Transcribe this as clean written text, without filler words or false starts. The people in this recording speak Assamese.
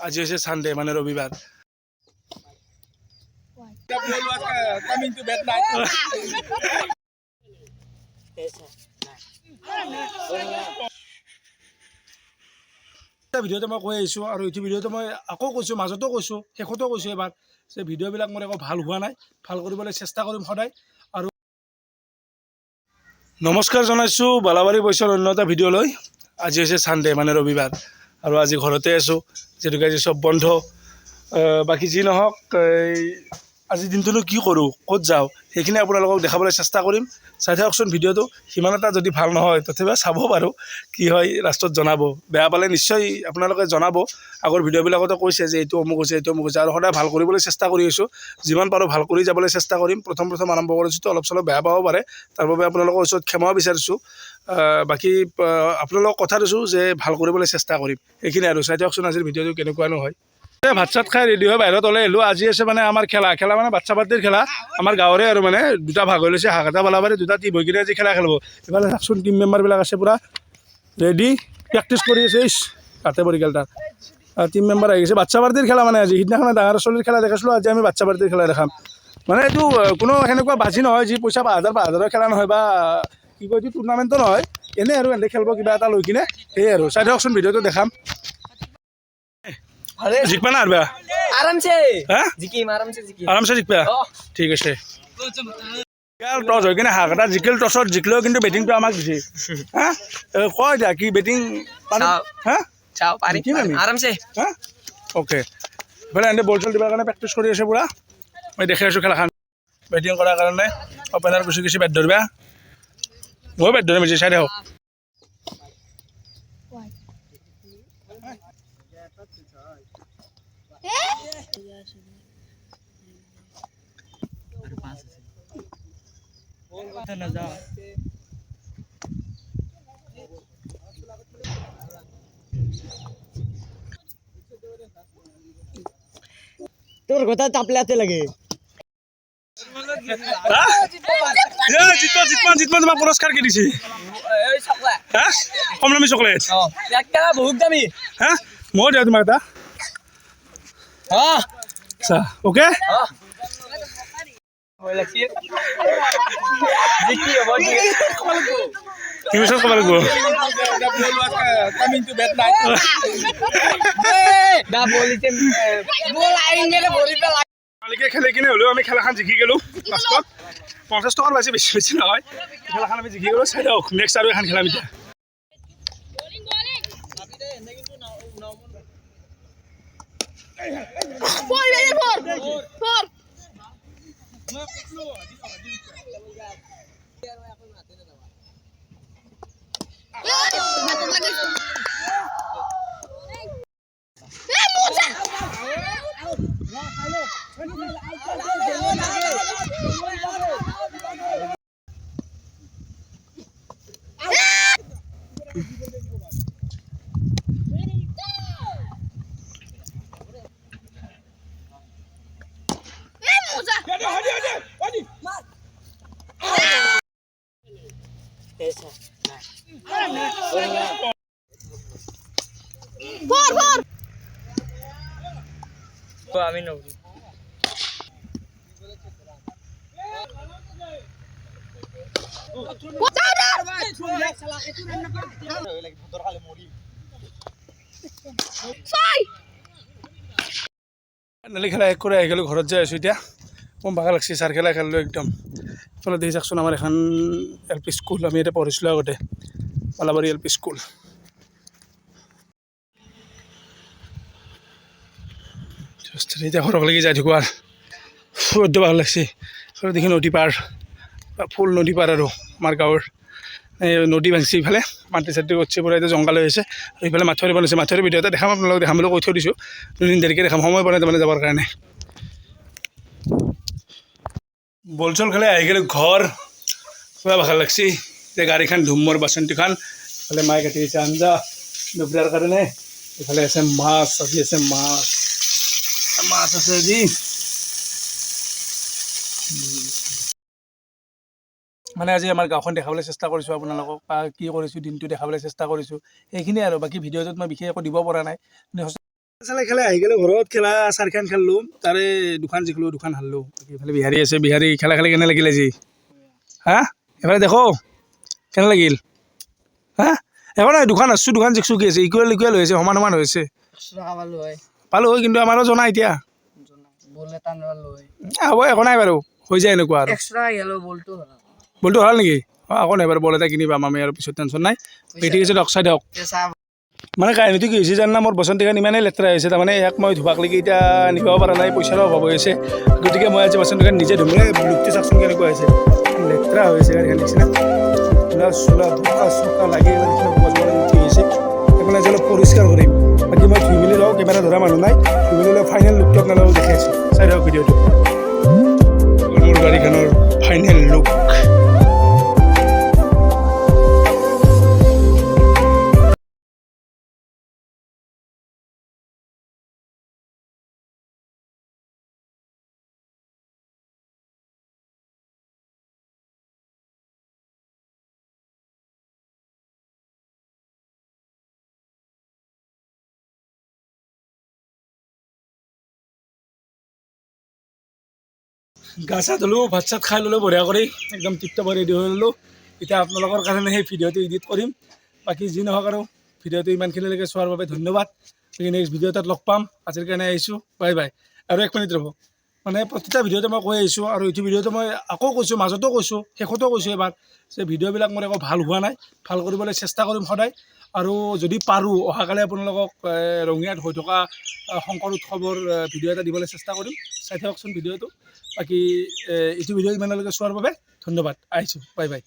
আজি হৈছে সানডে মানে ৰবিবাৰ। ভিডিঅ'টো মই কৈ আহিছোঁ আৰু এইটো ভিডিঅ'টো মই আকৌ কৈছোঁ, মাজতো কৈছোঁ, শেষতো কৈছোঁ এবাৰ যে ভিডিঅ'বিলাক মোৰ একো ভাল হোৱা নাই, ভাল কৰিবলৈ চেষ্টা কৰিম সদায়। আৰু নমস্কাৰ জনাইছোঁ বালাবাৰী বৈশৰ অন্য এটা ভিডিঅ'লৈ। আজি হৈছে সানডে মানে ৰবিবাৰ আৰু আজি ঘৰতে আছোঁ, যিহেতুকে আজি চব বন্ধ। বাকী যি নহওক, আজিৰ দিনটোনো কি কৰোঁ, ক'ত যাওঁ, সেইখিনি আপোনালোকক দেখাবলৈ চেষ্টা কৰিম। চাই থাককচোন ভিডিঅ'টো। সিমান এটা যদি ভাল নহয় তথাপিও চাব বাৰু, কি হয় লাষ্টত জনাব। বেয়া পালে নিশ্চয় আপোনালোকে জনাব। আগৰ ভিডিঅ'বিলাকতো কৈছে যে এইটো অমুক হৈছে, এইটো অমুক হৈছে, আৰু সদায় ভাল কৰিবলৈ চেষ্টা কৰি আছোঁ। যিমান পাৰোঁ ভাল কৰি যাবলৈ চেষ্টা কৰিম। প্ৰথম আৰম্ভ কৰিছোঁ, অলপ চলপ বেয়া পাব পাৰে, তাৰ বাবে আপোনালোকৰ ওচৰত ক্ষমাও বিচাৰিছোঁ। বাকী আপোনালোকক কথা দিছোঁ যে ভাল কৰিবলৈ চেষ্টা কৰিম, এইখিনি আৰু। চাই থাককচোন আজিৰ ভিডিঅ'টো কেনেকুৱানো হয়। ভাত চাত খাই ৰেডি হৈ বাহিৰত ওলাই আহিলোঁ। আজি আছে মানে আমাৰ খেলা মানে বাচ্ছা পাৰ্টিৰ খেলা, আমাৰ গাঁৱৰে আৰু মানে দুটা ভাগ হৈ লৈছে, হাঁহকাটা বালাবাৰী দুটা টিম হৈ কিনে আজি খেলা খেলিব। এইফালে চাওকচোন টিম মেম্বাৰবিলাক আছে পূৰা ৰেডি, প্ৰেক্টিচ কৰি আছে। তাতে পৰি গ'ল তাৰ টিম মেম্বাৰ আহি গৈছে। বাচ্ছা পাৰ্টিৰ খেলা মানে আজি, সিদিনাখন ডাঙৰ চলিৰ খেলা দেখাইছিলোঁ, আজি আমি বাচ্ছা পাৰ্টিৰ খেলা দেখাম। মানে এইটো কোনো সেনেকুৱা বাজি নহয় যি পইচা 5,000 খেলা নহয়, বা কি কয় এইটো টুৰ্ণামেণ্টো নহয়, এনেই আৰু এনে খেলিব কিবা এটা লৈ কিনে, সেয়ে আৰু। চাই থাককচোন ভিডিঅ'টো দেখাম। জিকবা না হাৰবা? আৰামছে হা জিকিম, আৰামছে জিকিম। আৰামছে জিকবা? ঠিক আছে। টছ হৈ কিনে হাঁহকাটা জিকিল, টছত জিকিলেও কিন্তু বেটিংটো আমাক দিছে। হা কয় এতিয়া কি বেটিং হা চাও পাৰিম জিকিম আমি আৰামছে। হা অ'কে। এইফালে এনে বল চল দিবৰ কাৰণে প্ৰেক্টিচ কৰি আছে পূৰা। মই দেখি আছোঁ খেলাখন। বেটিং কৰাৰ কাৰণে অপেনাৰ গুচি গুচি বেট ধৰিবা। ময়ো বেট ধৰিম, চাই থাকক। তোৰ কথা চাপলাতে লাগে। জিতমান তোমাক পুৰস্কাৰ কি দিছে? হা কম দামী চকলেট? বহুত দামী। হা ময়ো দিওঁ তোমাক এটা। আচ্ছা অ'কে। কি পিছত ক'ব লাগিব? মালিকে খেলি কিনে হ'লেও আমি খেলাখন জিকি গ'লোঁ। লাষ্টত 50 টকাৰ পাইছে, বেছি নহয়। খেলাখন আমি জিকি গ'লোঁ। চাই দিয়ক, নেক্সট আৰু এখন খেলাম এতিয়া। আমি নব নালি খেলা শেষ কৰি আহি গ'লোঁ, ঘৰত যাই আছোঁ এতিয়া। মোৰ ভাগৰ লাগছে, চাৰ খেলা খেলিলোঁ একদম। এইফালে দেখি চাওকচোন আমাৰ এখন LP স্কুল, আমি এতিয়া পঢ়িছিলোঁ আগতে, বালাবাৰী LP স্কুল। এতিয়া ঘৰক লাগি যাই থাকোঁ আৰু বড্ড ভাল লাগছে। দেখি নদী পাৰ, ফুল নদী পাৰ আৰু আমাৰ গাঁৱৰ নদী ভাঙিছে। ইফালে মাটি চাটি উঠিছে, পূৰা এতিয়া জংঘল হৈ আছে। আৰু ইফালে মাথাউৰি বনাইছে। মাথাউৰি ভিডিঅ' এটা দেখাম, আপোনালোকক দেখাম বুলি কৈ থৈ দিছোঁ। দুদিন দেৰিকৈ দেখাম, সময় পোৱা নাই তাৰমানে যাবৰ কাৰণে। বল চল খেলাই আহি গ'লোঁ ঘৰ, পূৰা ভাল লাগছে। এতিয়া গাড়ীখন ধুম, মোৰ বাচন্তিখন। ইফালে মায়ে কাটি আছে আঞ্জা দুপৰীয়াৰ কাৰণে। ইফালে আছে মাছ, আজি আছে মাছ আছে আজি। মানে আজি আমাৰ গাঁওখন দেখাবলৈ চেষ্টা কৰিছোঁ আপোনালোকক, বা কি কৰিছোঁ দিনটো দেখাবলৈ চেষ্টা কৰিছোঁ, সেইখিনিয়ে আৰু। বাকী ভিডিঅ'টোত মই বিশেষ একো দিব পৰা নাই। চালে খেলে আহি গ'লে ঘৰত খেলা চাৰিখন খেলিলোঁ তাৰে দুখন জিকিলোঁ দুখন হাৰিলোঁ এইফালে বিহাৰী আছে বিহাৰী খেলা খেলি কেনে লাগিল আজি হা এইফালে দেখো কেনে লাগিল হা এখন নহয় দুখন আছোঁ দুখন জিকছোঁ কি আছে ইকুৱেল ইকুৱেল হৈ আছে সমান সমান হৈ আছে পালোঁ হয় কিন্তু আমাৰো জনা এতিয়া হ'ব একো নাই বাৰু হৈ যায় এনেকুৱা আৰু বলটো হৰাল নেকি অঁ আকৌ নাই বাৰু বল এটা কিনি পাম আমি আৰু পিছত টেনশ্যন নাই ঠিক আছে অক্সাইড হওক মানে কাহিনীটো কি হৈছে জানা মোৰ বসন্তিখন ইমানেই লেতেৰা হৈছে তাৰমানে ইয়াক মই ধুবাক লাগি এতিয়া নিব পৰা নাই পইচাৰো অভাৱ হৈ আছে গতিকে মই আজি বসন্তিখন নিজে ধুমে লুকটো চাওকচোন কেনেকুৱা হৈছে লেতেৰা হৈ আছে গাড়ীখন নিচিনা চোলা চোলা বোকা চোকা লাগি উঠি আহিছে সেইকাৰণে আজি অলপ পৰিষ্কাৰ কৰিম বাকী মই ধুই মেলি লওঁ কেমেৰা ধৰা মানুহ নাই ধুই মেলি লওঁ ফাইনেল লুকটো আপোনালোকক দেখাইছোঁ চাই থাকক ভিডিঅ'টো মোৰ গাড়ীখনৰ ফাইনেল লুক গা চা ধুলোঁ ভাত চাত খাই ল'লোঁ বঢ়িয়া কৰি একদম টিপটপ ৰেডি হৈ ল'লোঁ এতিয়া আপোনালোকৰ কাৰণে সেই ভিডিঅ'টো এডিট কৰিম বাকী যি নহওক আৰু ভিডিঅ'টো ইমানখিনিলৈকে চোৱাৰ বাবে ধন্যবাদ বাকী নেক্সট ভিডিঅ' এটাত লগ পাম আজিৰ কাৰণে আহিছোঁ বাই বাই আৰু 1 মিনিট ৰ'ব মানে প্ৰতিটা ভিডিঅ'তে মই কৈ আহিছোঁ আৰু এইটো ভিডিঅ'টো মই আকৌ কৈছোঁ মাজতো কৈছোঁ শেষতো কৈছোঁ এবাৰ যে ভিডিঅ'বিলাক মোৰ একো ভাল হোৱা নাই ভাল কৰিবলৈ চেষ্টা কৰিম সদায় আৰু যদি পাৰোঁ অহাকালি আপোনালোকক ৰঙিয়াত হৈ থকা শংকৰ উৎসৱৰ ভিডিঅ' এটা দিবলৈ চেষ্টা কৰিম চাই থাককচোন ভিডিঅ'টো বাকী এইটো ভিডিঅ' ইমানলৈকে চোৱাৰ বাবে ধন্যবাদ আহিছোঁ বাই বাই